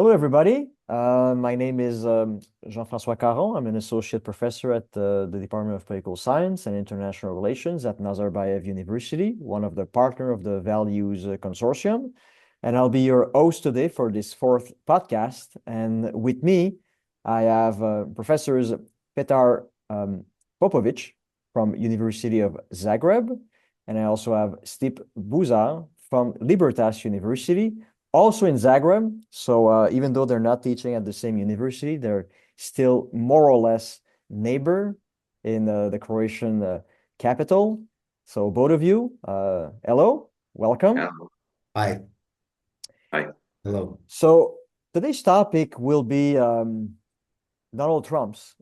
Hello, everybody. My name is Jean-François Caron. I'm an associate professor at the Department of Political Science and International Relations at Nazarbayev University, one of the partners of the ValEUs Consortium. And I'll be your host today for this fourth podcast. And with me, I have Professors Petar Popovic from University of Zagreb. And I also have Stipe Buzar from Libertas University, also in Zagreb. So even though they're not teaching at the same university, they're still more or less neighbor in the Croatian capital. So both of you, hello, welcome. Hello. Hi. Hi. Hello. So today's topic will be Donald Trump's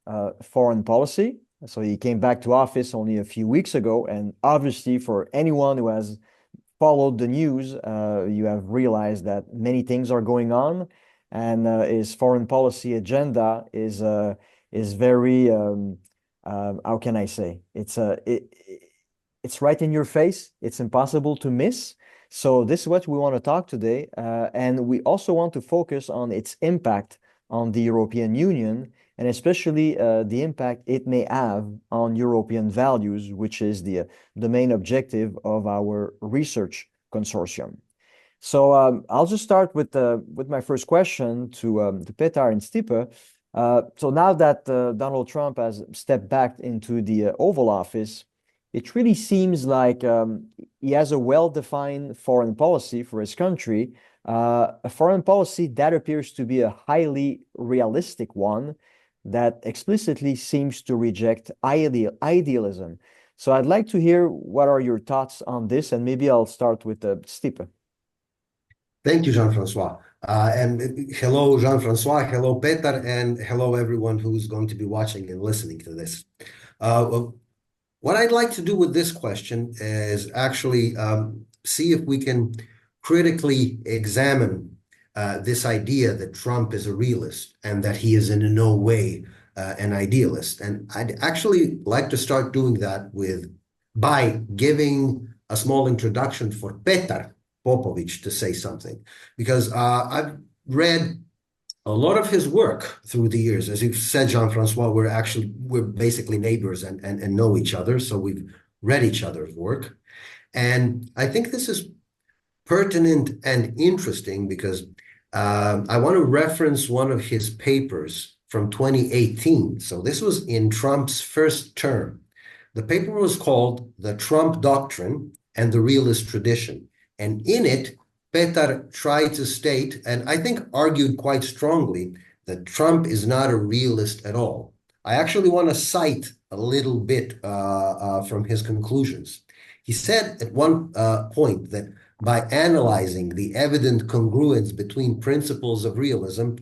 foreign policy. So he came back to office only a few weeks ago, and obviously for anyone who has followed the news, you have realized that many things are going on, and his foreign policy agenda is very how can I say, it's right in your face. It's impossible to miss. So this is what we want to talk today, and we also want to focus on its impact on the European Union, and especially the impact it may have on European values, which is the main objective of our research consortium. So I'll just start with my first question to Petar and Stipe. So now that Donald Trump has stepped back into the Oval Office, it really seems like he has a well-defined foreign policy for his country, a foreign policy that appears to be a highly realistic one that explicitly seems to reject idealism. So I'd like to hear what are your thoughts on this, and maybe I'll start with Stipe. Thank you, Jean-François. And hello, Jean-François, hello, Petar, and hello, everyone who's going to be watching and listening to this. What I'd like to do with this question is actually see if we can critically examine this idea that Trump is a realist and that he is in no way an idealist. And I'd actually like to start doing that by giving a small introduction for Petar Popovic to say something, because I've read a lot of his work through the years. As you've said, Jean-François, we're basically neighbors and know each other, so we've read each other's work. And I think this is pertinent and interesting because I want to reference one of his papers from 2018. So this was in Trump's first term. The paper was called The Trump Doctrine and the Realist Tradition. And in it, Petar tried to state, and I think argued quite strongly, that Trump is not a realist at all. I actually want to cite a little bit from his conclusions. He said at one point that by analyzing the evident congruence between principles of realism,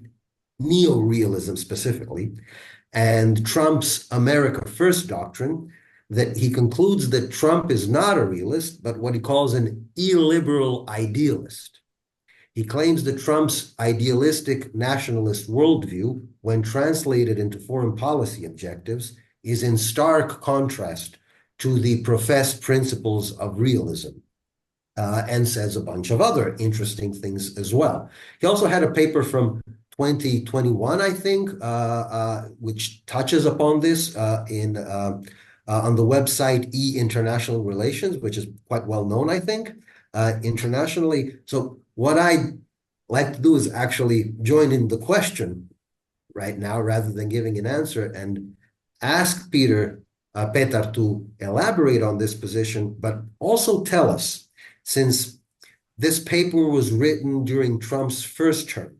neo-realism specifically, and Trump's America First doctrine, that he concludes that Trump is not a realist, but what he calls an illiberal idealist. He claims that Trump's idealistic nationalist worldview, when translated into foreign policy objectives, is in stark contrast to the professed principles of realism. And says a bunch of other interesting things as well. He also had a paper from 2021, I think, which touches upon this on the website International Relations, which is quite well known, I think, internationally. So what I'd like to do is actually join in the question right now rather than giving an answer and ask Petar to elaborate on this position, but also tell us, since this paper was written during Trump's first term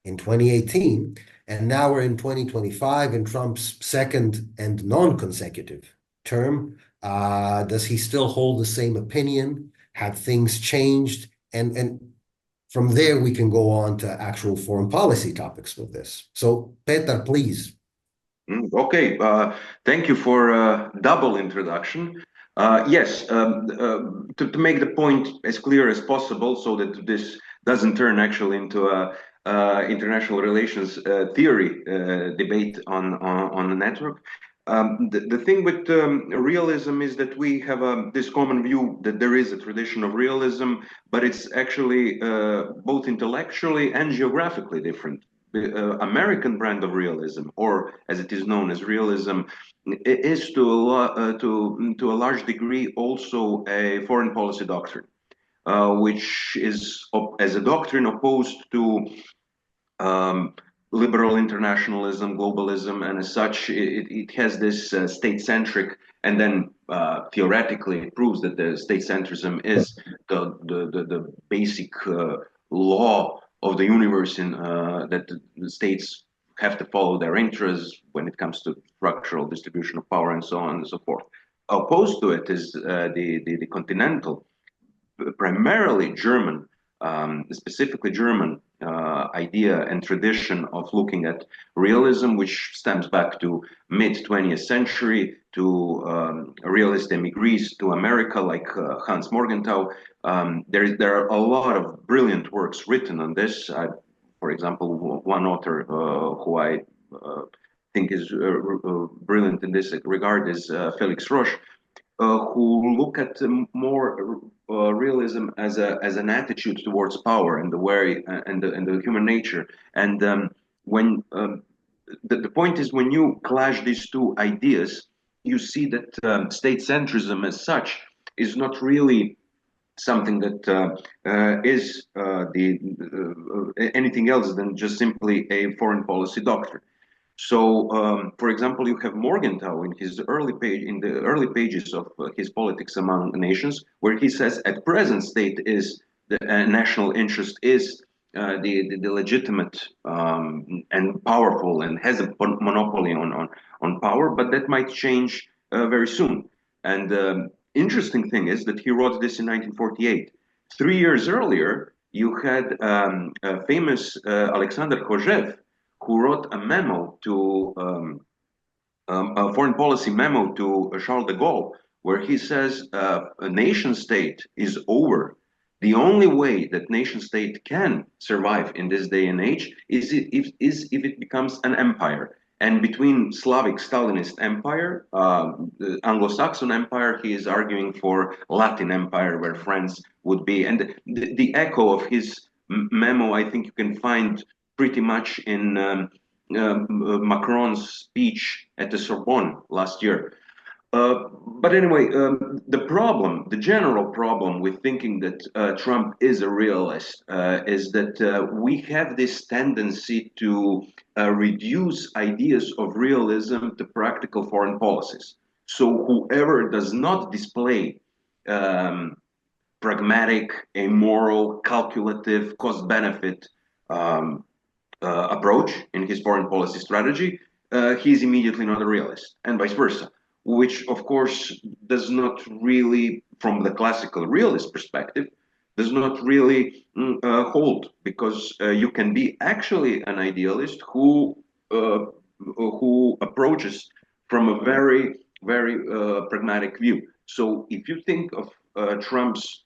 in 2018, and now we're in 2025 in Trump's second and non-consecutive term, does he still hold the same opinion? Have things changed? And from there, we can go on to actual foreign policy topics with this. So, Petar, please. Okay, thank you for a double introduction. Yes, to make the point as clear as possible so that this doesn't turn actually into a international relations theory debate on the network. The thing with realism is that we have this common view that there is a tradition of realism, but it's actually both intellectually and geographically different. The American brand of realism, or as it is known as realism, is to a large degree also a foreign policy doctrine, which is as a doctrine opposed to liberal internationalism, globalism, and as such, it has this state-centric, and then theoretically it proves that the state-centrism is the basic law of the universe in that the states have to follow their interests when it comes to structural distribution of power and so on and so forth. Opposed to it is the continental, primarily German, specifically German idea and tradition of looking at realism, which stems back to mid-20th century, to realist emigres to America like Hans Morgenthau. There are a lot of brilliant works written on this. For example, one author who I think is brilliant in this regard is Felix Roche, who look at more realism as an attitude towards power and the way and the human nature. And when the point is, when you clash these two ideas, you see that state centrism as such is not really something that is anything else than just simply a foreign policy doctrine. So, for example, you have Morgenthau in his the early pages of his Politics Among Nations, where he says, at present state is the national interest is the legitimate and powerful and has a monopoly on power, but that might change very soon. And interesting thing is that he wrote this in 1948. 3 years earlier, you had famous Alexander Kojève, who wrote a memo to a foreign policy memo to Charles de Gaulle, where he says a nation state is over. The only way that nation state can survive in this day and age is if it becomes an empire. And between Slavic Stalinist empire, the Anglo-Saxon empire, he is arguing for Latin empire, where France would be. And the echo of his memo, I think you can find pretty much in Macron's speech at the Sorbonne last year. But anyway, the general problem with thinking that Trump is a realist is that we have this tendency to reduce ideas of realism to practical foreign policies. So whoever does not display pragmatic, amoral, calculative, cost-benefit approach in his foreign policy strategy, he's immediately not a realist, and vice versa, which of course does not really, from the classical realist perspective, does not really hold, because you can be actually an idealist who approaches from a very, very pragmatic view. So if you think of Trump's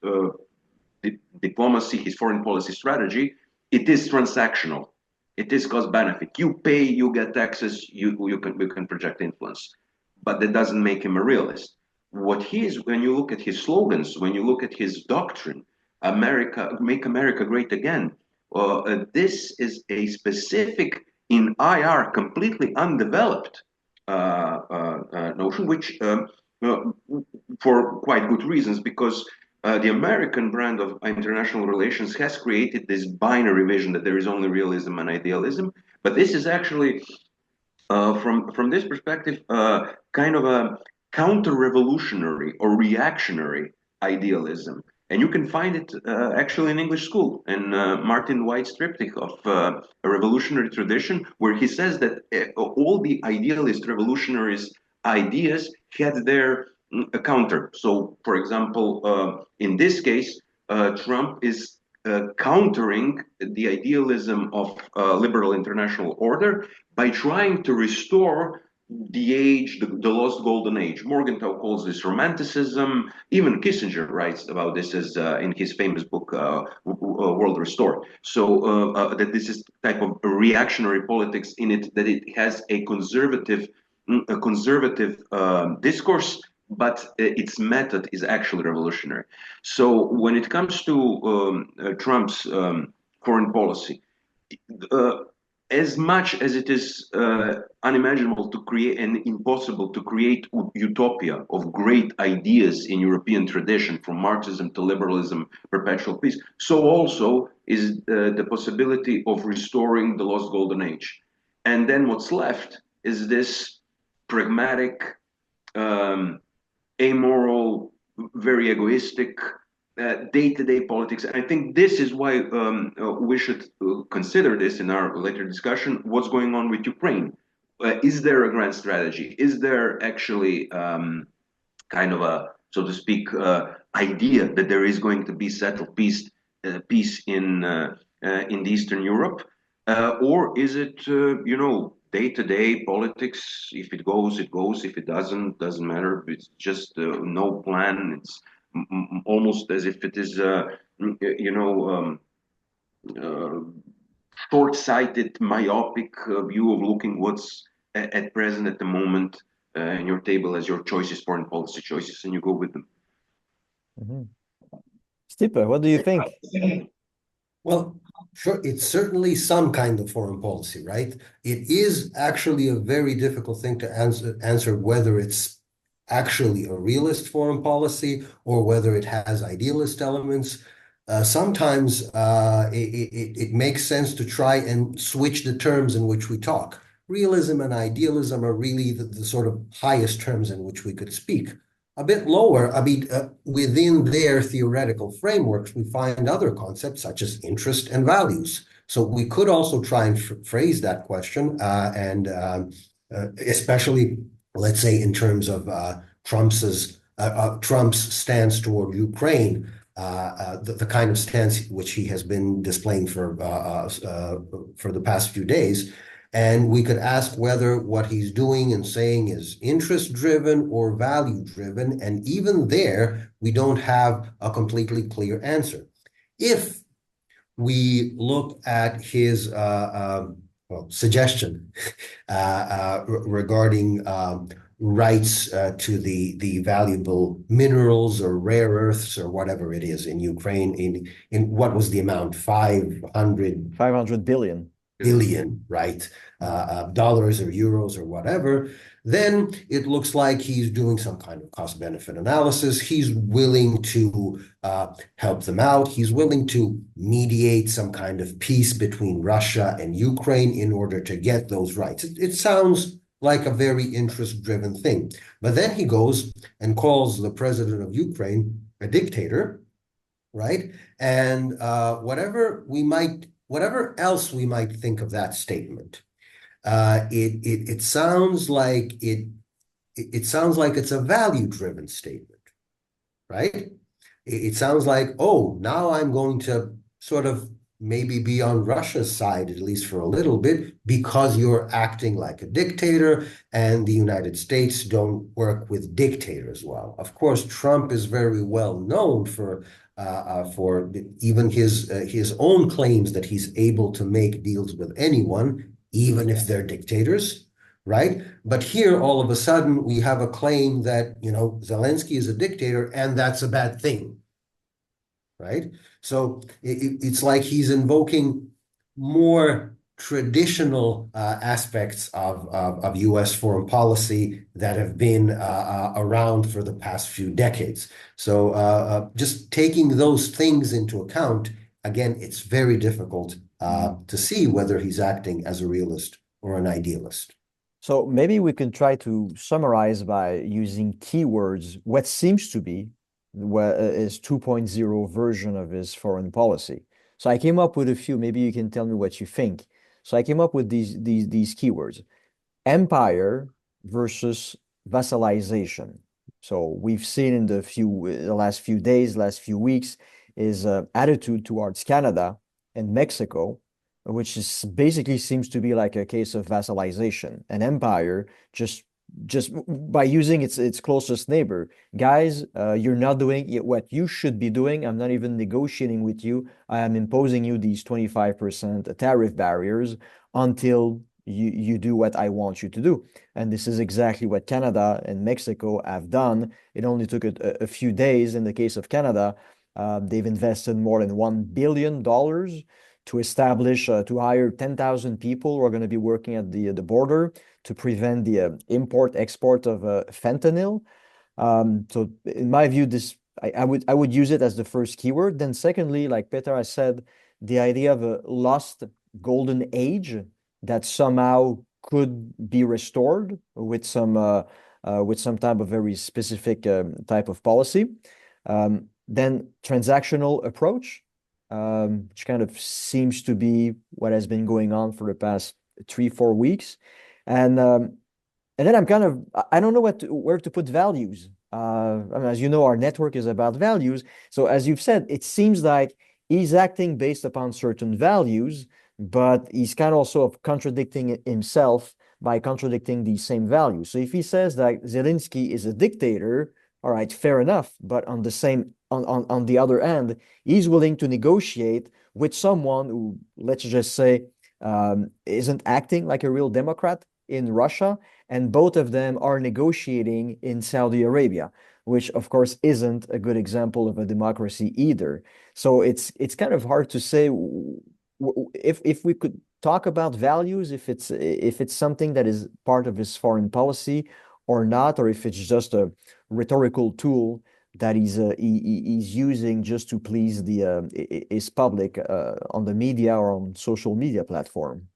diplomacy, his foreign policy strategy, it is transactional. It is cost benefit. You pay, you get taxes, you can project influence, but that doesn't make him a realist. What he is, when you look at his slogans, when you look at his doctrine, America, make America great again. This is a specific, in IR, completely undeveloped notion, which for quite good reasons, because the American brand of international relations has created this binary vision that there is only realism and idealism. But this is actually, from this perspective, kind of a counter-revolutionary or reactionary idealism. And you can find it actually in English school, in Martin White's triptych of a revolutionary tradition, where he says that all the idealist revolutionaries' ideas had their counter. So, for example, in this case, Trump is countering the idealism of liberal international order by trying to restore the age, the lost golden age. Morgenthau calls this romanticism. Even Kissinger writes about this as in his famous book, World Restored. So that this is type of reactionary politics in it, that it has a conservative a conservative discourse, but its method is actually revolutionary. So when it comes to Trump's foreign policy, as much as it is unimaginable to create and impossible to create utopia of great ideas in European tradition, from Marxism to liberalism, perpetual peace, so also is the possibility of restoring the lost golden age. And then what's left is this pragmatic, amoral, very egoistic day-to-day politics. And I think this is why we should consider this in our later discussion. What's going on with Ukraine? Is there a grand strategy? Is there actually kind of a, so to speak, idea that there is going to be settled peace in Eastern Europe? Or is it, day-to-day politics? If it goes, it goes. If it doesn't matter. It's just no plan. It's almost as if it is, short-sighted, myopic view of looking what's at present at the moment in your table as your choices, foreign policy choices, and you go with them. Mm-hmm. Stipe, what do you think? Well, sure, it's certainly some kind of foreign policy, right? It is actually a very difficult thing to answer whether it's actually a realist foreign policy or whether it has idealist elements. Sometimes it makes sense to try and switch the terms in which we talk. Realism and idealism are really the sort of highest terms in which we could speak. A bit lower, within their theoretical frameworks, we find other concepts such as interest and values. So we could also try and phrase that question, and especially, let's say, in terms of Trump's stance toward Ukraine, the kind of stance which he has been displaying for the past few days. And we could ask whether what he's doing and saying is interest-driven or value-driven. And even there, we don't have a completely clear answer. If we look at his suggestion regarding rights to the valuable minerals or rare earths or whatever it is in Ukraine, in what was the amount? 500 billion. Right? Dollars or euros or whatever, then it looks like he's doing some kind of cost-benefit analysis. He's willing to help them out. He's willing to mediate some kind of peace between Russia and Ukraine in order to get those rights. It sounds like a very interest-driven thing. But then he goes and calls the president of Ukraine a dictator, right? And whatever else we might think of that statement, it sounds like it's a value-driven statement, right? It sounds like, oh, now I'm going to sort of maybe be on Russia's side, at least for a little bit, because you're acting like a dictator, and the United States don't work with dictators well. Of course, Trump is very well known for even his own claims that he's able to make deals with anyone, even if they're dictators, right? But here, all of a sudden, we have a claim that, Zelensky is a dictator, and that's a bad thing, right? So it's like he's invoking more traditional aspects of U.S. foreign policy that have been around for the past few decades. So just taking those things into account, again, it's very difficult to see whether he's acting as a realist or an idealist. So maybe we can try to summarize by using keywords what seems to be his 2.0 version of his foreign policy. So I came up with a few. Maybe you can tell me what you think. So I came up with these keywords: empire versus vassalization. So we've seen in the last few days, last few weeks, his attitude towards Canada and Mexico, which is basically seems to be like a case of vassalization. An empire just by using its closest neighbor. Guys, you're not doing what you should be doing. I'm not even negotiating with you. I am imposing you these 25% tariff barriers until you do what I want you to do. And this is exactly what Canada and Mexico have done. It only took a few days. In the case of Canada, they've invested more than $1 billion to establish, to hire 10,000 people who are going to be working at the border to prevent the import-export of fentanyl. So in my view, I would use it as the first keyword. Then secondly, like Petar has said, the idea of a lost golden age that somehow could be restored with some type of very specific type of policy. Then transactional approach, which kind of seems to be what has been going on for the past 3-4 weeks. And then I don't know where to put values. I mean, as you know, our network is about values. So as you've said, it seems like he's acting based upon certain values, but he's kind of also contradicting himself by contradicting these same values. So if he says that Zelensky is a dictator, all right, fair enough. But on the other end, he's willing to negotiate with someone who, let's just say, isn't acting like a real democrat in Russia, and both of them are negotiating in Saudi Arabia, which of course isn't a good example of a democracy either. So it's kind of hard to say if we could talk about values, if it's something that is part of his foreign policy or not, or if it's just a rhetorical tool that he's using just to please his public on the media or on social media platform.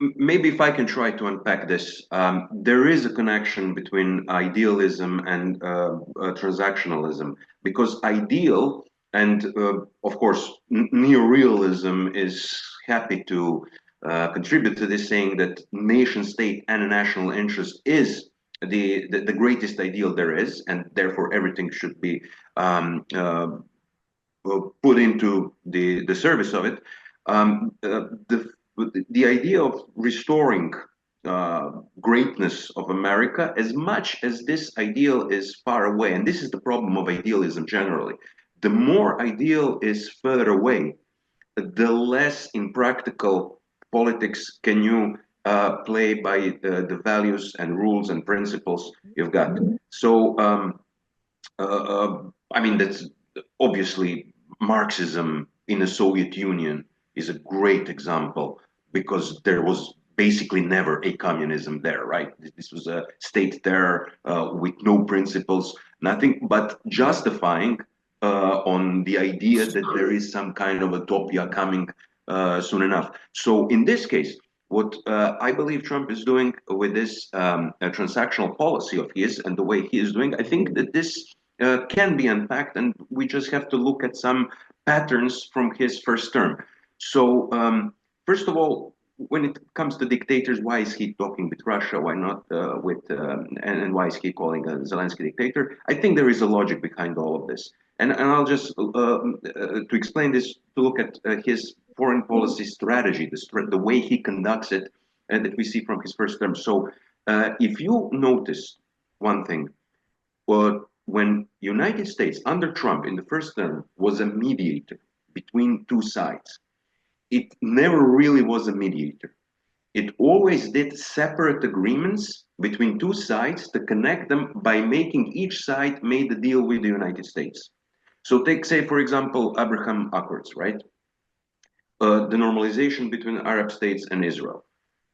Maybe if I can try to unpack this, there is a connection between idealism and transactionalism, because ideal and of course neorealism is happy to contribute to this, saying that nation state and a national interest is the greatest ideal there is, and therefore everything should be put into the service of it. The idea of restoring greatness of America, as much as this ideal is far away, and this is the problem of idealism generally, the more ideal is further away, the less in practical politics can you play by the values and rules and principles you've got. So, I mean, that's obviously Marxism in the Soviet Union is a great example, because there was basically never a communism there, right? This was a state there with no principles, nothing but justifying on the idea that there is some kind of utopia coming soon enough. So in this case, what I believe Trump is doing with this transactional policy of his and the way he is doing, I think that this can be unpacked, and we just have to look at some patterns from his first term. So first of all, when it comes to dictators, why is he talking with Russia? Why not and why is he calling Zelensky dictator? I think there is a logic behind all of this. And I'll just, to explain this, to look at his foreign policy strategy, the way he conducts it, and that we see from his first term. So if you notice one thing, when United States under Trump in the first term was a mediator between two sides, it never really was a mediator. It always did separate agreements between two sides to connect them by making each side made a deal with the United States. So take, say, for example, Abraham Accords, right? The normalization between Arab states and Israel.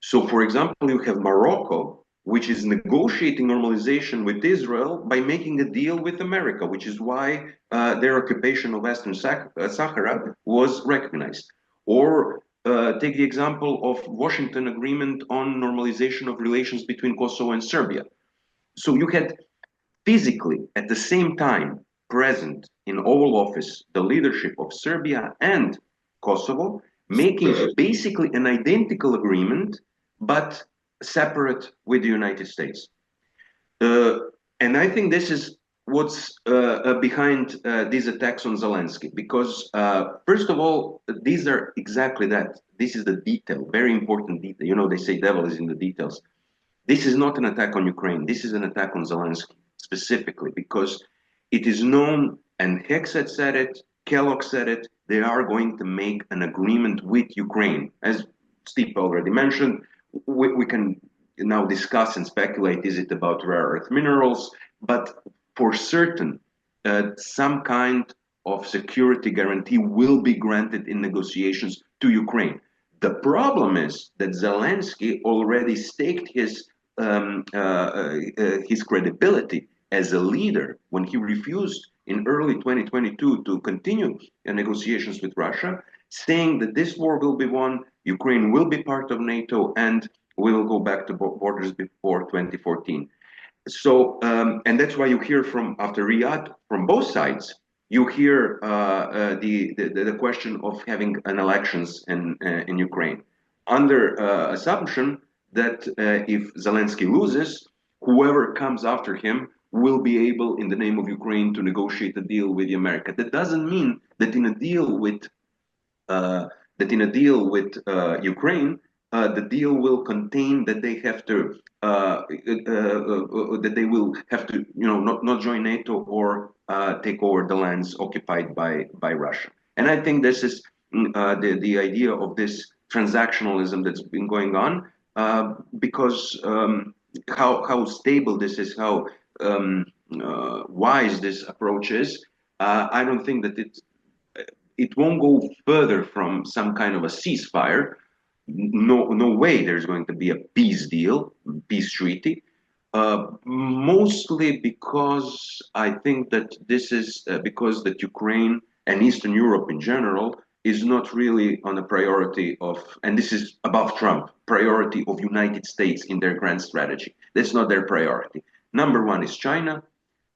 So, for example, you have Morocco, which is negotiating normalization with Israel by making a deal with America, which is why their occupation of Western Sahara was recognized. Or take the example of Washington Agreement on normalization of relations between Kosovo and Serbia. So you had physically at the same time present in Oval Office the leadership of Serbia and Kosovo, making basically an identical agreement, but separate with the United States. And I think this is what's behind these attacks on Zelensky, because first of all, these are exactly that. This is the detail, very important detail. You know, they say devil is in the details. This is not an attack on Ukraine. This is an attack on Zelensky specifically, because it is known, and Hexet said it, Kellogg said it, they are going to make an agreement with Ukraine. As Stipe already mentioned. We can now discuss and speculate, is it about rare earth minerals? But for certain, some kind of security guarantee will be granted in negotiations to Ukraine. The problem is that Zelensky already staked his credibility as a leader when he refused in early 2022 to continue negotiations with Russia, saying that this war will be won, Ukraine will be part of NATO, and we will go back to borders before 2014. So, and that's why you hear after Riyadh, from both sides, you hear the question of having an elections in Ukraine, under assumption that if Zelensky loses, whoever comes after him will be able, in the name of Ukraine, to negotiate a deal with America. That doesn't mean that in a deal with Ukraine, the deal will contain that they have to not join NATO or take over the lands occupied by Russia. And I think this is the idea of this transactionalism that's been going on, because how stable this is, how wise this approach is. I don't think that it won't go further from some kind of a ceasefire. No way there's going to be a peace deal, peace treaty. Mostly because I think that this is because that Ukraine and Eastern Europe in general is not really on a priority of, and this is above Trump, priority of United States in their grand strategy. That's not their priority. Number one is China,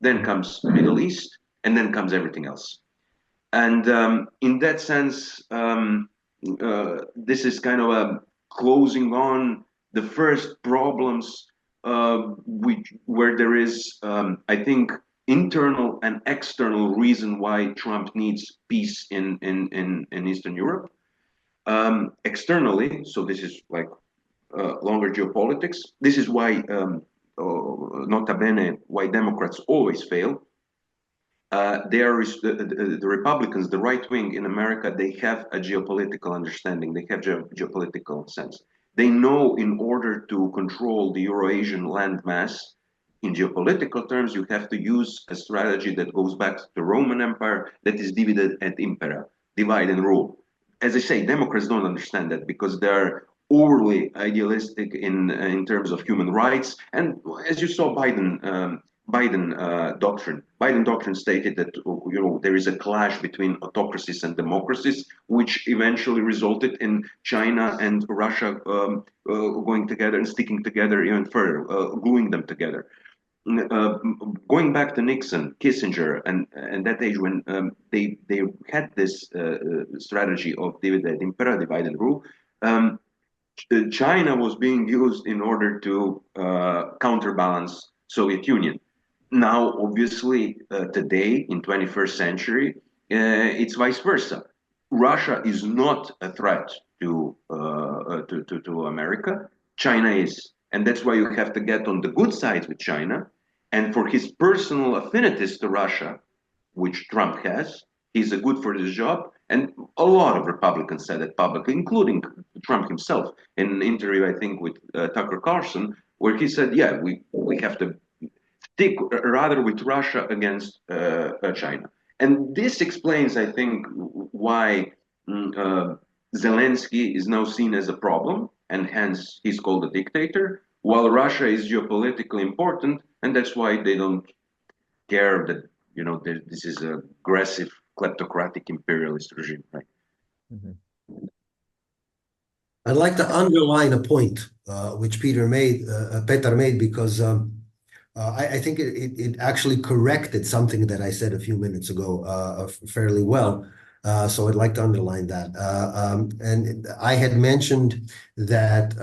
then comes Middle East, and then comes everything else. And in that sense, this is kind of a closing on the first problems where there is, I think, internal and external reason why Trump needs peace in Eastern Europe. Externally, so this is like longer geopolitics. This is why, nota bene, why Democrats always fail. There is the Republicans, the right wing in America, they have a geopolitical understanding. They have geopolitical sense. They know in order to control the Eurasian landmass, in geopolitical terms, you have to use a strategy that goes back to the Roman Empire, that is divide et impera, divide and rule. As I say, Democrats don't understand that because they're overly idealistic in terms of human rights. And as you saw, Biden doctrine. Biden doctrine stated that there is a clash between autocracies and democracies, which eventually resulted in China and Russia going together and sticking together even further, gluing them together. Going back to Nixon, Kissinger, and that age when they had this strategy of divide et impera, divide and rule. China was being used in order to counterbalance Soviet Union. Now, obviously, today in 21st century, it's vice versa. Russia is not a threat to America. China is, and that's why you have to get on the good side with China. And for his personal affinities to Russia, which Trump has, he's a good for this job. And a lot of Republicans said it publicly, including Trump himself, in an interview, I think, with Tucker Carlson, where he said, yeah, we have to stick rather with Russia against China. And this explains, I think, why Zelensky is now seen as a problem, and hence he's called a dictator, while Russia is geopolitically important, and that's why they don't care that, this is an aggressive, kleptocratic imperialist regime, right? Mm-hmm. I'd like to underline a point which Petar made, because I think it actually corrected something that I said a few minutes ago fairly well. So I'd like to underline that. And I had mentioned that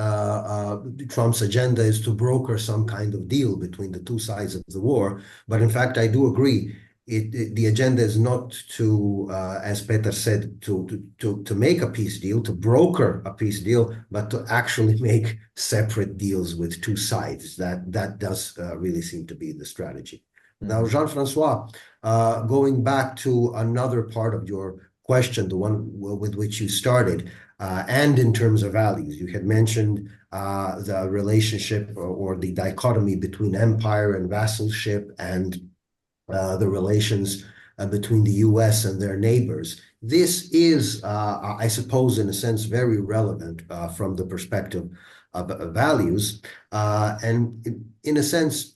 Trump's agenda is to broker some kind of deal between the two sides of the war. But in fact, I do agree. The agenda is not to, as Petar said, to make a peace deal, to broker a peace deal, but to actually make separate deals with two sides. That does really seem to be the strategy. Mm-hmm. Now, Jean-François, going back to another part of your question, the one with which you started, and in terms of values. You had mentioned the relationship or the dichotomy between empire and vassalship, and the relations between the US and their neighbors. This is, I suppose, in a sense, very relevant from the perspective of values. And in a sense,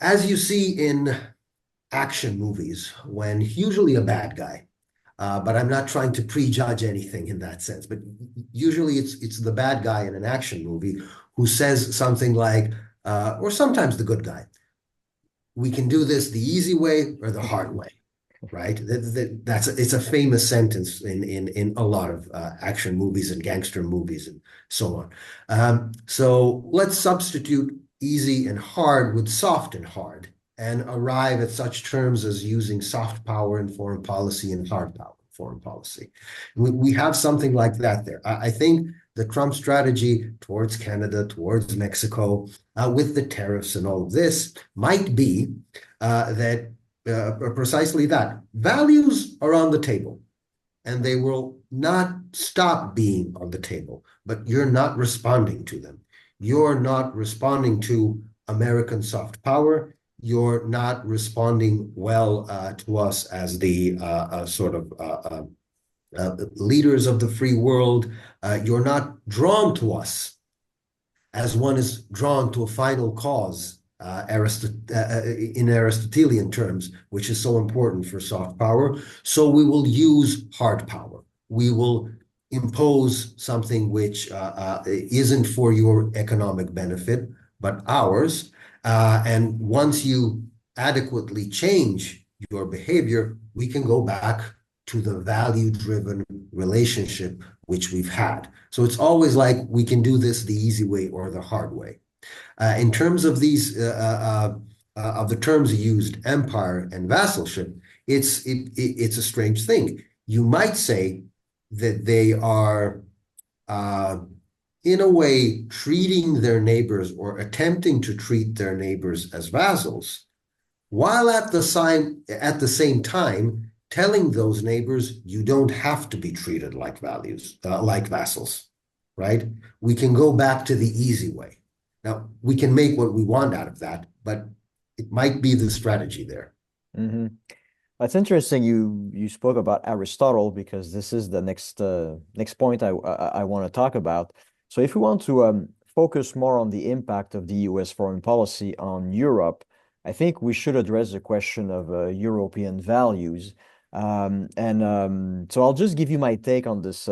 as you see in action movies, when usually a bad guy, but I'm not trying to prejudge anything in that sense, but usually it's the bad guy in an action movie who says something like, or sometimes the good guy, we can do this the easy way or the hard way, right? It's a famous sentence in a lot of action movies and gangster movies and so on. So let's substitute easy and hard with soft and hard, and arrive at such terms as using soft power in foreign policy and hard power in foreign policy. We have something like that there. I think the Trump strategy towards Canada, towards Mexico, with the tariffs and all of this, might be precisely that. Values are on the table, and they will not stop being on the table, but you're not responding to them. You're not responding to American soft power. You're not responding well to us as the sort of leaders of the free world. You're not drawn to us as one is drawn to a final cause in Aristotelian terms, which is so important for soft power. So we will use hard power. We will impose something which isn't for your economic benefit, but ours. And once you adequately change your behavior, we can go back to the value-driven relationship which we've had. So it's always like we can do this the easy way or the hard way. In terms of these of the terms used, empire and vassalship, it's a strange thing. You might say that they are in a way treating their neighbors or attempting to treat their neighbors as vassals, while at the same time telling those neighbors you don't have to be treated like vassals, right? We can go back to the easy way. Now, we can make what we want out of that, but it might be the strategy there. Mm-hmm. That's interesting. You spoke about Aristotle, because this is the next point I want to talk about. So if we want to focus more on the impact of the US foreign policy on Europe, I think we should address the question of European values. So I'll just give you my take on this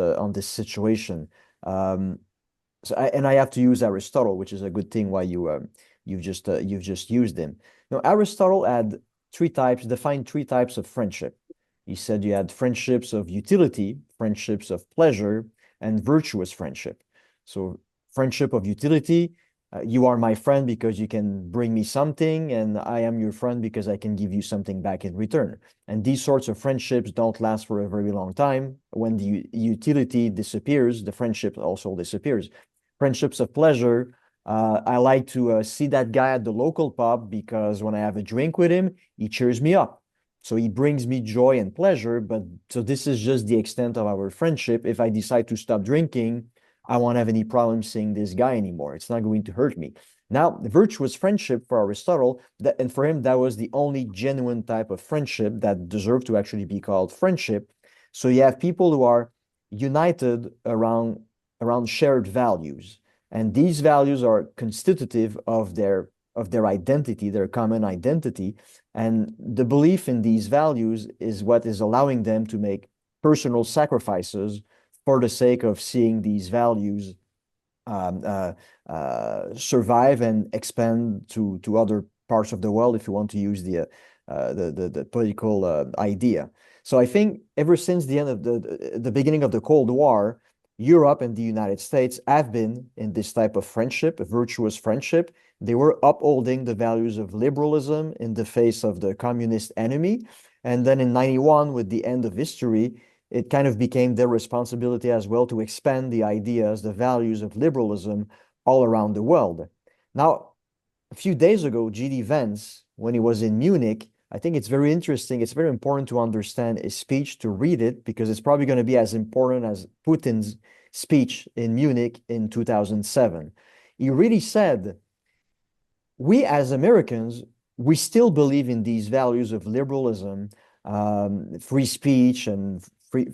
situation. I have to use Aristotle, which is a good thing why you've just used him. Now, Aristotle had defined three types of friendship. He said you had friendships of utility, friendships of pleasure, and virtuous friendship. So friendship of utility, you are my friend because you can bring me something, and I am your friend because I can give you something back in return. And these sorts of friendships don't last for a very long time. When the utility disappears, the friendship also disappears. Friendships of pleasure, I like to see that guy at the local pub because when I have a drink with him, he cheers me up. So he brings me joy and pleasure, but so this is just the extent of our friendship. If I decide to stop drinking, I won't have any problem seeing this guy anymore. It's not going to hurt me. Now, the virtuous friendship for Aristotle, and for him, that was the only genuine type of friendship that deserved to actually be called friendship. So you have people who are united around shared values. And these values are constitutive of their identity, their common identity. And the belief in these values is what is allowing them to make personal sacrifices for the sake of seeing these values survive and expand to other parts of the world, if you want to use the political idea. So I think ever since the end of the beginning of the Cold War, Europe and the United States have been in this type of friendship, a virtuous friendship. They were upholding the values of liberalism in the face of the communist enemy. And then in 91, with the end of history, it kind of became their responsibility as well to expand the ideas, the values of liberalism all around the world. Now, a few days ago, G.D. Vance, when he was in Munich, I think it's very interesting. It's very important to understand a speech, to read it, because it's probably going to be as important as Putin's speech in Munich in 2007. He really said, we as Americans, we still believe in these values of liberalism, free speech, and free,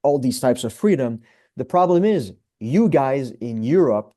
all these types of freedom. The problem is, you guys in Europe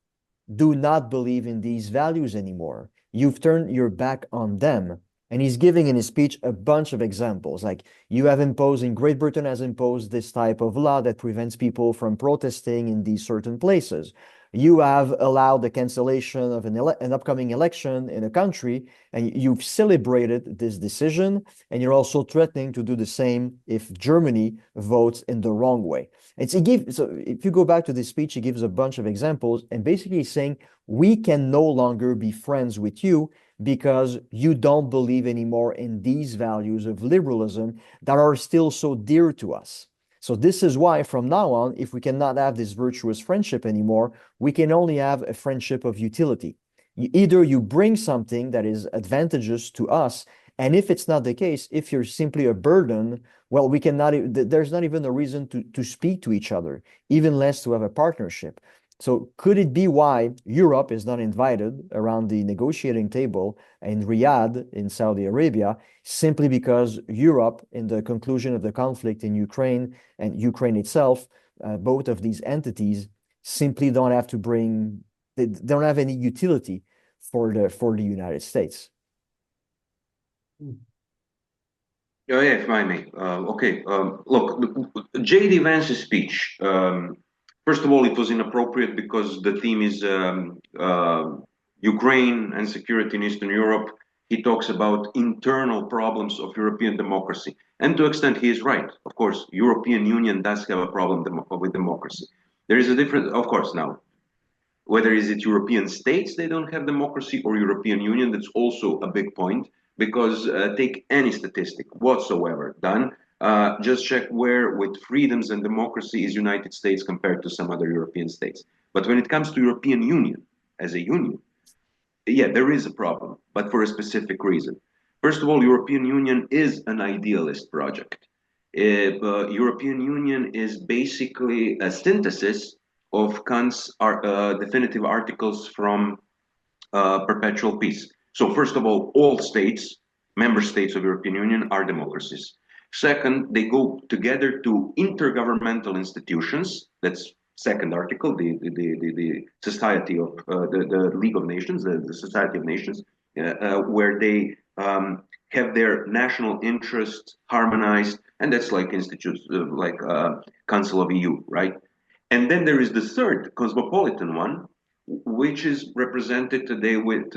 do not believe in these values anymore. You've turned your back on them. And he's giving in his speech a bunch of examples, like you have imposed, in Great Britain has imposed this type of law that prevents people from protesting in these certain places. You have allowed the cancellation of an upcoming election in a country, and you've celebrated this decision, and you're also threatening to do the same if Germany votes in the wrong way. So if you go back to this speech, he gives a bunch of examples, and basically saying, we can no longer be friends with you because you don't believe anymore in these values of liberalism that are still so dear to us. So this is why from now on, if we cannot have this virtuous friendship anymore, we can only have a friendship of utility. Either you bring something that is advantageous to us, and if it's not the case, if you're simply a burden, well, we cannot, there's not even a reason to speak to each other, even less to have a partnership. So could it be why Europe is not invited around the negotiating table in Riyadh in Saudi Arabia, simply because Europe, in the conclusion of the conflict in Ukraine and Ukraine itself, both of these entities simply don't have to bring, they don't have any utility for the United States. Oh, yeah, if I may. Okay, look, J.D. Vance's speech. First of all, it was inappropriate because the theme is Ukraine and security in Eastern Europe. He talks about internal problems of European democracy. And to an extent, he is right. Of course, European Union does have a problem with democracy. There is a difference, of course, now. Whether is it European states, they don't have democracy, or European Union, that's also a big point. Because take any statistic whatsoever done, just check where with freedoms and democracy is United States compared to some other European states. But when it comes to European Union as a union, yeah, there is a problem, but for a specific reason. First of all, European Union is an idealist project. European Union is basically a synthesis of Kant's definitive articles from perpetual peace. So first of all states, member states of European Union are democracies. Second, they go together to intergovernmental institutions. That's second article, the Society of the League of Nations, the Society of Nations, where they have their national interests harmonized, and that's like institutes like Council of EU, right? And then there is the third cosmopolitan one, which is represented today with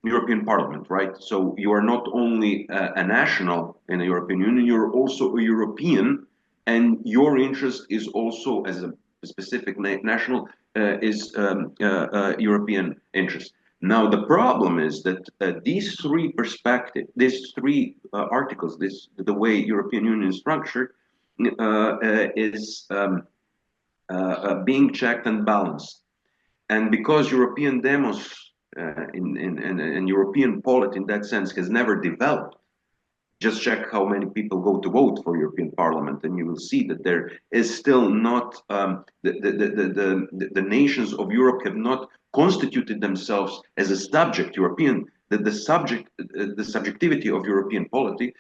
European Parliament, right? So you are not only a national in the European Union, you're also a European, and your interest is also as a specific national is European interest. Now the problem is that these three perspectives, these three articles, the way European Union is structured is being checked and balanced. And because European demos and European polity in that sense has never developed, just check how many people go to vote for European Parliament, and you will see that there is still not the nations of Europe have not constituted themselves as a subject European. The subjectivity of European polity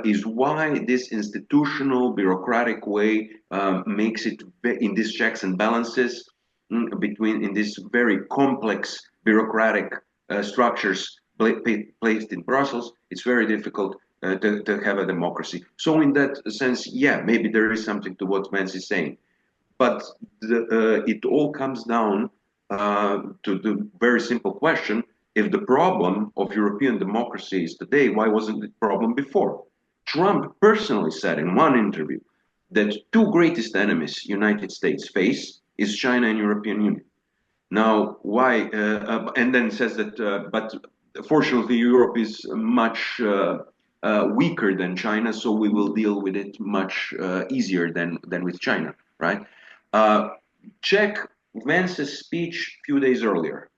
is why this institutional bureaucratic way makes it in these checks and balances. In these very complex bureaucratic structures placed in Brussels, it's very difficult to have a democracy. So in that sense, yeah, maybe there is something to what Vance is saying. But it all comes down to the very simple question, if the problem of European democracy is today, why wasn't it a problem before? Trump personally said in one interview that two greatest enemies United States face is China and European Union. Now, why? And then says that, but fortunately, Europe is much weaker than China, so we will deal with it much easier than with China, right? Check Vance's speech a few days earlier.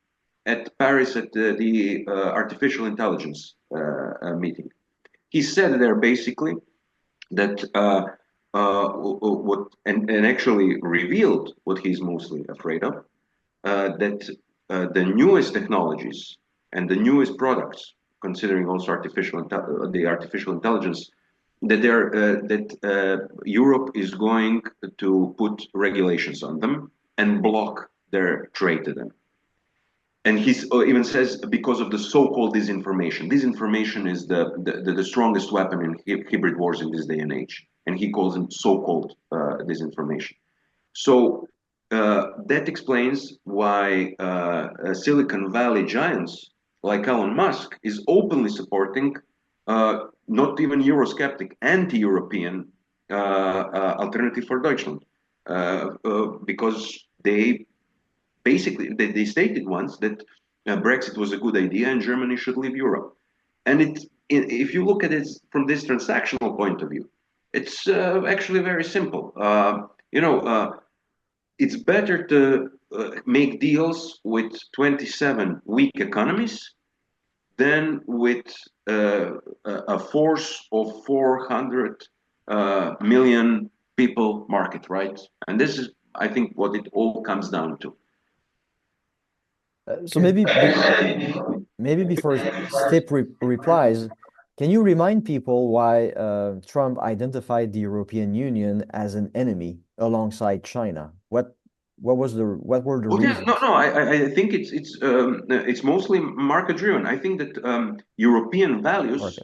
at Paris at the artificial intelligence meeting. He said there basically that what and actually revealed what he's mostly afraid of, that the newest technologies and the newest products, considering also the artificial intelligence, that Europe is going to put regulations on them and block their trade to them. And he even says because of the so-called disinformation. Disinformation is the strongest weapon in hybrid wars in this day and age. And he calls them so-called disinformation. So that explains why Silicon Valley giants like Elon Musk is openly supporting not even Eurosceptic, anti-European alternative for Deutschland, because they basically they stated once that Brexit was a good idea and Germany should leave Europe. And if you look at it from this transactional point of view, it's actually very simple. It's better to make deals with 27 weak economies than with a force of 400 million people market, right? And this is, I think, what it all comes down to. So maybe before Stipe replies, can you remind people why Trump identified the European Union as an enemy alongside China? What were the reasons? No. I think it's mostly market driven. I think that European values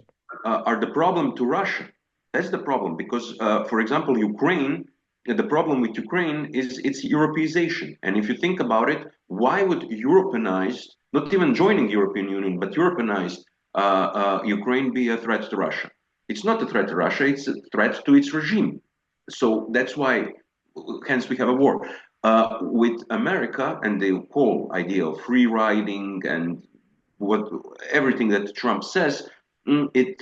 are the problem to Russia. That's the problem because, for example, Ukraine. The problem with Ukraine is its Europeization. And if you think about it, why would Europeanized, not even joining European Union, but Europeanized Ukraine be a threat to Russia? It's not a threat to Russia, it's a threat to its regime. So that's why, hence we have a war. With America and the whole idea of free riding and everything that Trump says, it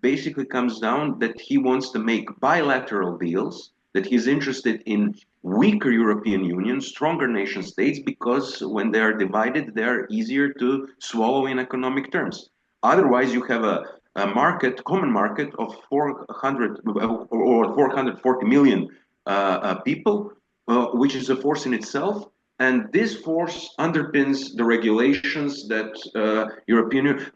basically comes down that he wants to make bilateral deals, that he's interested in weaker European Union, stronger nation states, because when they are divided, they are easier to swallow in economic terms. Otherwise, you have a common market of 400 or 440 million people, which is a force in itself. And this force underpins the regulations that European Union.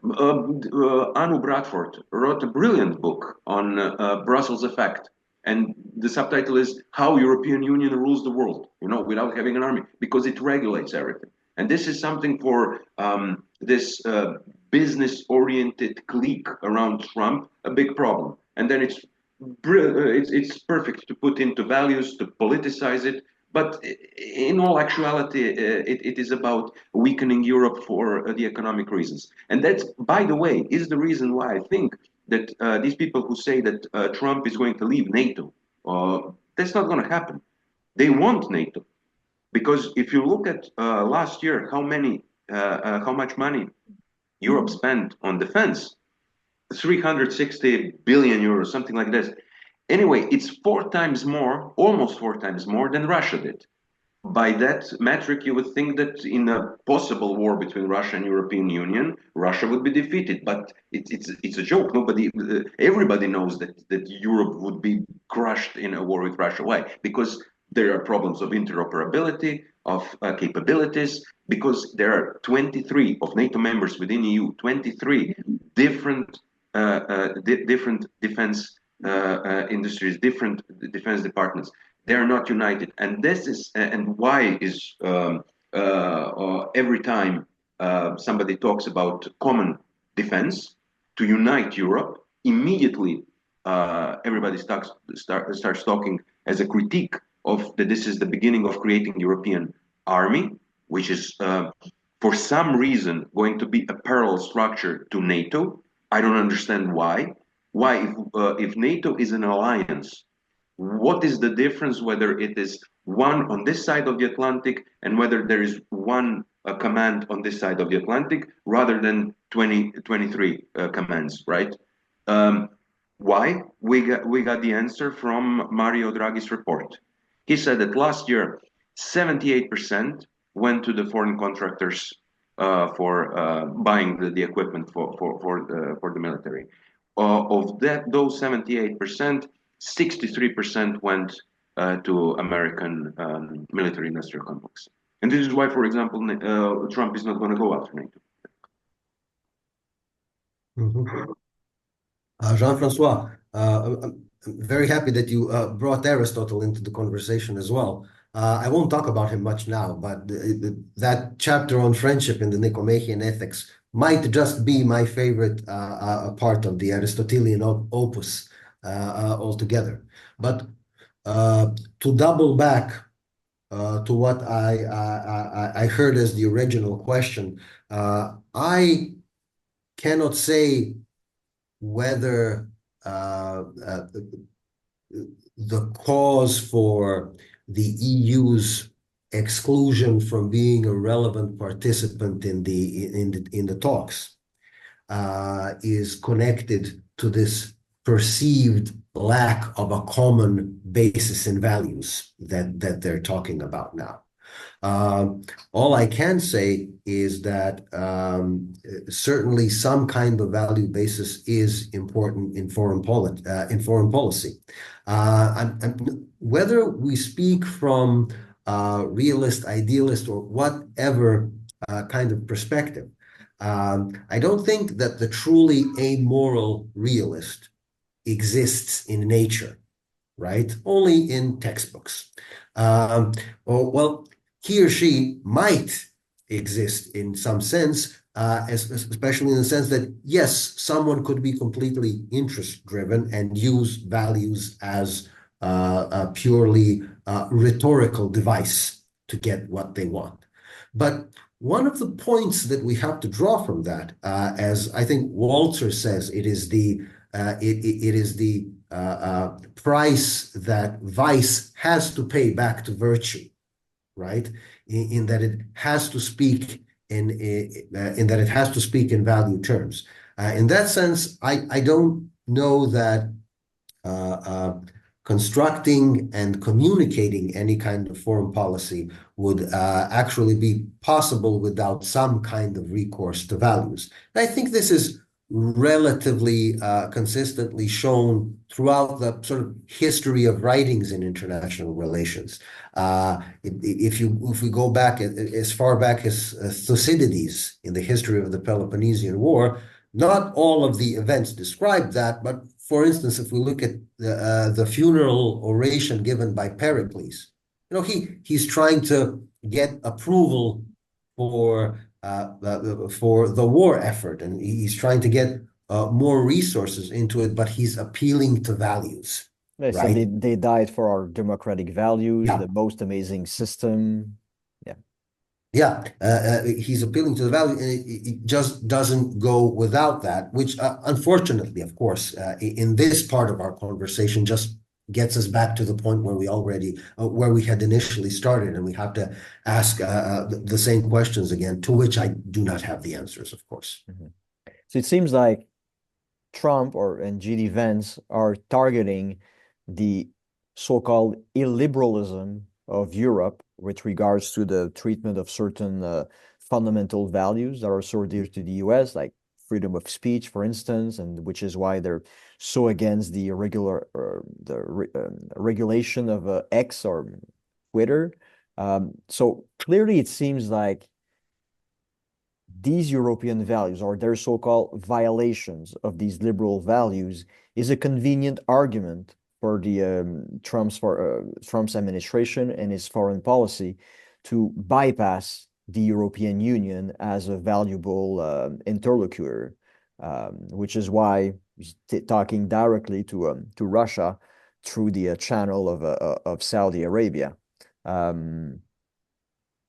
Anu Bradford wrote a brilliant book on Brussels effect. And the subtitle is How European Union Rules the World, without having an army, because it regulates everything. And this is something for this business-oriented clique around Trump, a big problem. And then it's perfect to put into values, to politicize it. But in all actuality, it is about weakening Europe for the economic reasons. And that's, by the way, is the reason why I think that these people who say that Trump is going to leave NATO, that's not going to happen. They want NATO. Because if you look at last year, how much money Europe spent on defense, 360 billion euros, something like this. Anyway, it's almost four times more than Russia did. By that metric, you would think that in a possible war between Russia and European Union, Russia would be defeated. But it's a joke. Everybody knows that Europe would be crushed in a war with Russia. Why? Because there are problems of interoperability, of capabilities, because there are 23 of NATO members within EU, 23 different defense industries, different defense departments. They are not united, and this is and why is every time somebody talks about common defense to unite Europe, immediately everybody starts talking as a critique of that this is the beginning of creating European army, which is for some reason going to be a parallel structure to NATO. I don't understand why. Why, if NATO is an alliance, what is the difference whether it is one on this side of the Atlantic and whether there is one command on this side of the Atlantic rather than 23 commands, right? Why? We got the answer from Mario Draghi's report. He said that last year, 78% went to the foreign contractors for buying the equipment for the military. Of those 78%, 63% went to American military industrial complex. And this is why, for example, Trump is not going to go after NATO. Mhm. Jean-François, I'm very happy that you brought Aristotle into the conversation as well. I won't talk about him much now, but that chapter on friendship in the Nicomachean Ethics might just be my favorite part of the Aristotelian opus altogether. But to double back to what I heard as the original question, I cannot say whether the cause for the EU's exclusion from being a relevant participant in the talks is connected to this perceived lack of a common basis in values that they're talking about now. All I can say is that certainly some kind of value basis is important in foreign policy. Whether we speak from realist, idealist, or whatever kind of perspective, I don't think that the truly amoral realist exists in nature, right? Only in textbooks. Well, he or she might exist in some sense, especially in the sense that, yes, someone could be completely interest-driven and use values as a purely rhetorical device to get what they want. But one of the points that we have to draw from that, as I think Walter says, it is the price that vice has to pay back to virtue, right? In that it has to speak in value terms. In that sense, I don't know that constructing and communicating any kind of foreign policy would actually be possible without some kind of recourse to values. And I think this is relatively consistently shown throughout the sort of history of writings in international relations. If we go back as far back as Thucydides in the history of the Peloponnesian War, not all of the events describe that, but for instance, if we look at the funeral oration given by Pericles, he's trying to get approval for the war effort, and he's trying to get more resources into it, but he's appealing to values. They right? said they died for our democratic values, Yeah. the most amazing system. Yeah, he's appealing to the value, and it just doesn't go without that, which unfortunately, of course, in this part of our conversation just gets us back to the point where we had initially started, and we have to ask the same questions again, to which I do not have the answers, of course. Mm-hmm. So it seems like Trump and GD Vance are targeting the so-called illiberalism of Europe with regards to the treatment of certain fundamental values that are so dear to the US, like freedom of speech, for instance, and which is why they're so against the regulation of X or Twitter. So clearly it seems like these European values, or their so-called violations of these liberal values, is a convenient argument for the Trump's administration and his foreign policy to bypass the European Union as a valuable interlocutor, which is why he's talking directly to Russia through the channel of Saudi Arabia.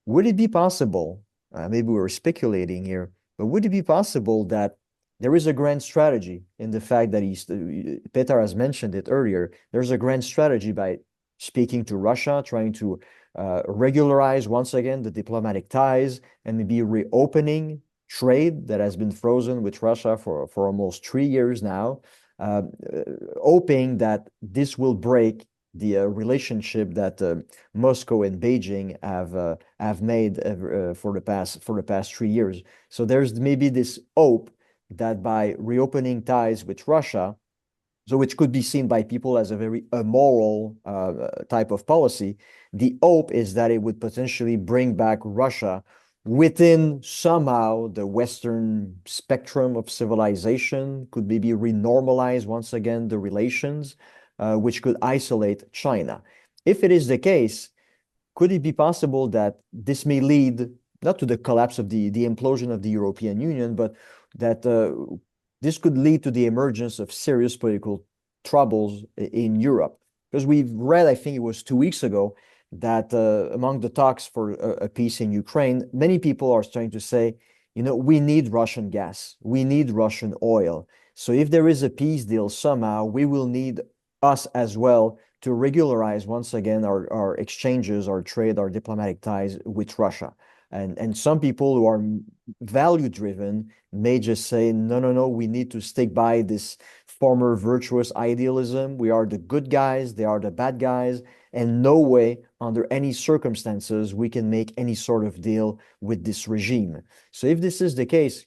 Would it be possible? Maybe we're speculating here, but would it be possible that there is a grand strategy in the fact that Petar has mentioned it earlier, there's a grand strategy by speaking to Russia, trying to regularize once again the diplomatic ties and maybe reopening trade that has been frozen with Russia for almost 3 years now, hoping that this will break the relationship that Moscow and Beijing have made for the past 3 years. So there's maybe this hope that by reopening ties with Russia, so which could be seen by people as a very immoral type of policy, the hope is that it would potentially bring back Russia within somehow the Western spectrum of civilization, could maybe renormalize once again the relations, which could isolate China. If it is the case, could it be possible that this may lead not to the collapse of the implosion of the European Union, but that this could lead to the emergence of serious political troubles in Europe? Because we've read, I think it was 2 weeks ago, that among the talks for a peace in Ukraine, many people are starting to say, we need Russian gas, we need Russian oil. So if there is a peace deal somehow, we will need us as well to regularize once again our exchanges, our trade, our diplomatic ties with Russia. And some people who are value driven may just say, no, we need to stick by this former virtuous idealism. We are the good guys, they are the bad guys, and no way under any circumstances we can make any sort of deal with this regime. So if this is the case,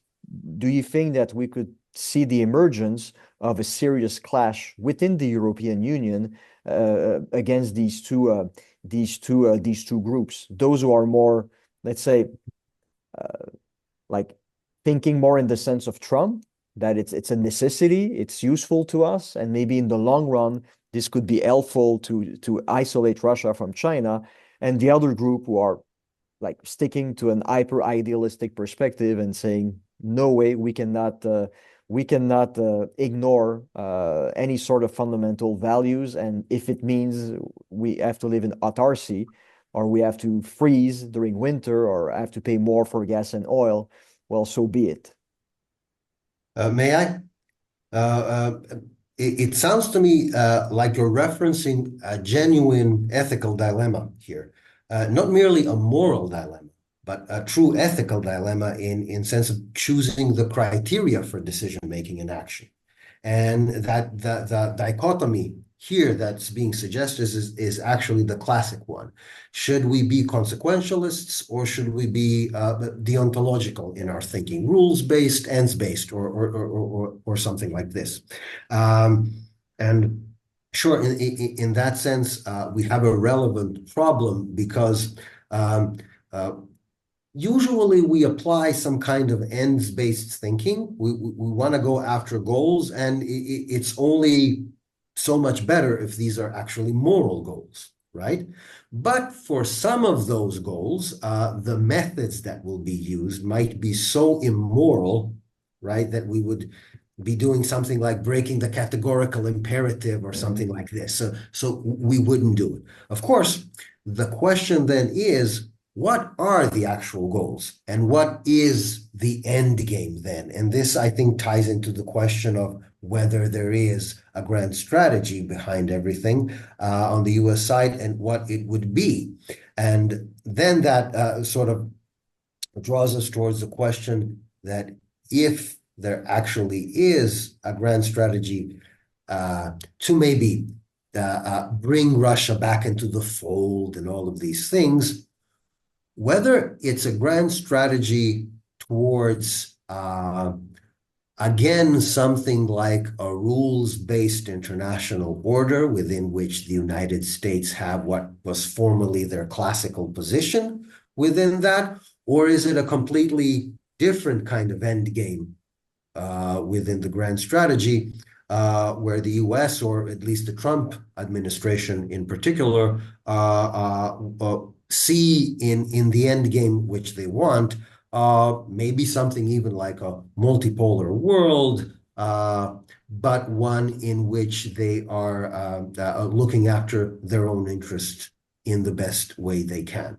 do you think that we could see the emergence of a serious clash within the European Union against these two groups? Those who are more, let's say, like thinking more in the sense of Trump, that it's a necessity, it's useful to us, and maybe in the long run, this could be helpful to isolate Russia from China, and the other group who are like sticking to an hyper idealistic perspective and saying, no way, we cannot ignore any sort of fundamental values, and if it means we have to live in autarky, or we have to freeze during winter, or have to pay more for gas and oil, well, so be it. May I? It sounds to me like you're referencing a genuine ethical dilemma here, not merely a moral dilemma, but a true ethical dilemma in sense of choosing the criteria for decision making and action. And that the dichotomy here that's being suggested is actually the classic one. Should we be consequentialists, or should we be deontological in our thinking, rules-based, ends-based, or something like this? And sure, in that sense, we have a relevant problem because usually we apply some kind of ends-based thinking. We want to go after goals, and it's only so much better if these are actually moral goals, right? But for some of those goals, the methods that will be used might be so immoral, right, that we would be doing something like breaking the categorical imperative or something like this. So we wouldn't do it. Of course, the question then is, what are the actual goals, and what is the end game then? And this, I think, ties into the question of whether there is a grand strategy behind everything on the US side, and what it would be. And then that sort of draws us towards the question that if there actually is a grand strategy to maybe bring Russia back into the fold and all of these things, whether it's a grand strategy towards, again, something like a rules-based international order within which the United States have what was formerly their classical position within that, or is it a completely different kind of end game within the grand strategy, where the US, or at least the Trump administration in particular, see in the end game which they want, maybe something even like a multipolar world, but one in which they are looking after their own interest in the best way they can.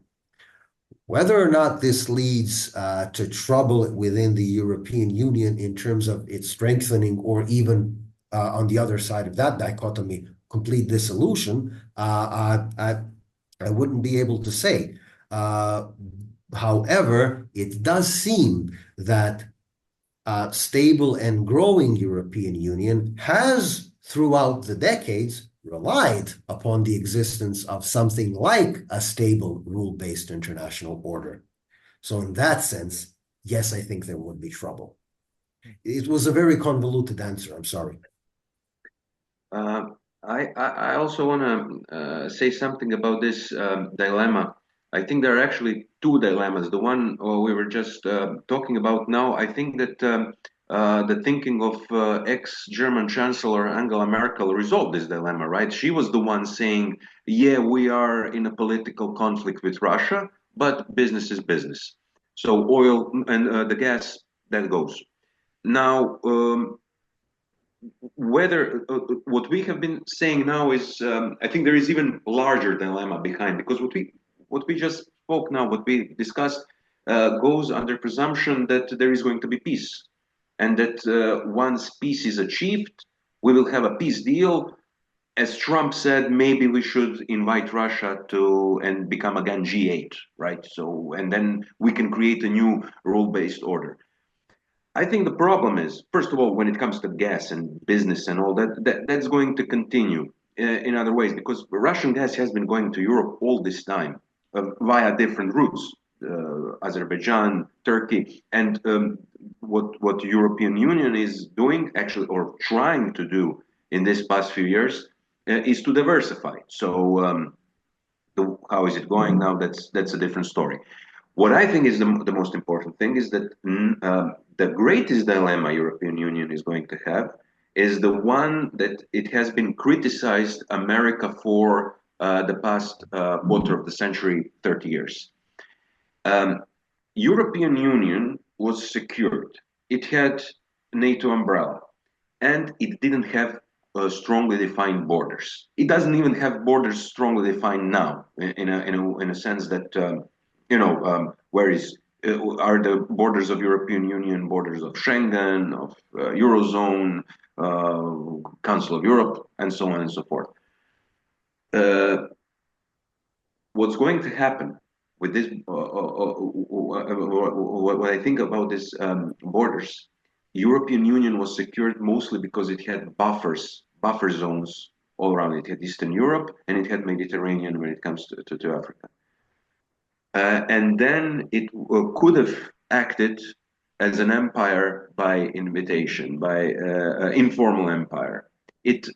Whether or not this leads to trouble within the European Union in terms of its strengthening, or even on the other side of that dichotomy, complete dissolution, I wouldn't be able to say. However, it does seem that a stable and growing European Union has, throughout the decades, relied upon the existence of something like a stable rule-based international order. So in that sense, yes, I think there would be trouble. It was a very convoluted answer. I'm sorry. I also want to say something about this dilemma. I think there are actually two dilemmas. The one we were just talking about now, I think that the thinking of ex-German Chancellor Angela Merkel resolved this dilemma, right? She was the one saying, yeah, we are in a political conflict with Russia, but business is business. So oil and the gas, that goes. Now, whether what we have been saying now is, I think there is even larger dilemma behind, because what we just spoke now, what we discussed, goes under presumption that there is going to be peace, and that once peace is achieved, we will have a peace deal. As Trump said, maybe we should invite Russia to and become again G8, right? So, and then we can create a new rule-based order. I think the problem is, first of all, when it comes to gas and business and all that, that's going to continue in other ways, because Russian gas has been going to Europe all this time via different routes, Azerbaijan, Turkey, and what European Union is doing actually, or trying to do in this past few years, is to diversify. So how is it going now? That's a different story. What I think is the most important thing is that the greatest dilemma European Union is going to have is the one that it has been criticized America for the past quarter of the century, 30 years. European Union was secured. It had NATO umbrella, and it didn't have strongly defined borders. It doesn't even have borders strongly defined now, in a sense that where are the borders of European Union, borders of Schengen, of Eurozone, Council of Europe, and so on and so forth. What's going to happen with this, what I think about these borders, European Union was secured mostly because it had buffer zones all around. It had Eastern Europe and it had Mediterranean when it comes to Africa. And then it could have acted as an empire by invitation, by informal empire. It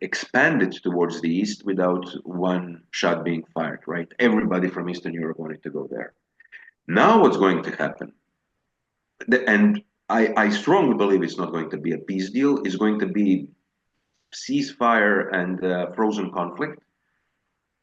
expanded towards the east without one shot being fired, right? Everybody from Eastern Europe wanted to go there. Now what's going to happen, and I strongly believe it's not going to be a peace deal, it's going to be ceasefire and frozen conflict.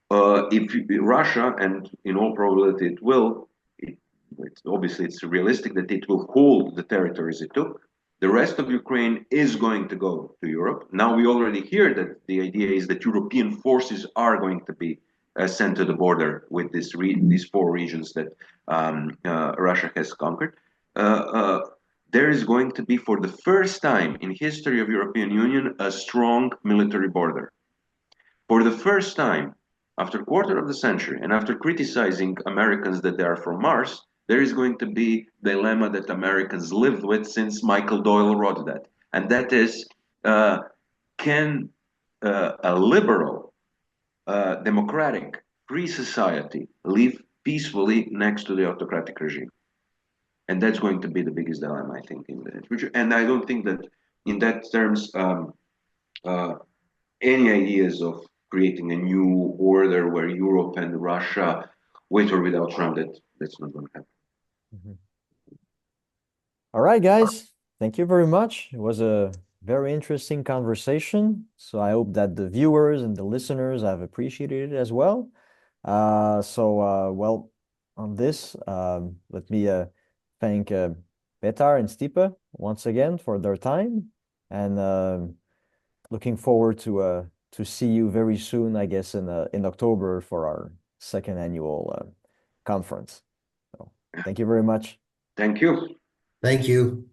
If Russia, and in all probability it will, it's realistic that it will hold the territories it took. The rest of Ukraine is going to go to Europe. Now we already hear that the idea is that European forces are going to be sent to the border with these four regions that Russia has conquered. There is going to be, for the first time in history of European Union, a strong military border. For the first time, after a quarter of the century, and after criticizing Americans that they are from Mars, there is going to be the dilemma that Americans lived with since Michael Doyle wrote that. And that is, can a liberal, democratic, free society live peacefully next to the autocratic regime? And that's going to be the biggest dilemma, I think, in the future. And I don't think that in that terms, any ideas of creating a new order where Europe and Russia, with or without Trump, that's not going to happen. Mm-hmm. All right, guys. Thank you very much. It was a very interesting conversation. So I hope that the viewers and the listeners have appreciated it as well. Well, on this, let me thank Petar and Stipe once again for their time, and looking forward to see you very soon, I guess, in October for our second annual conference. So thank you very much. Thank you. Thank you.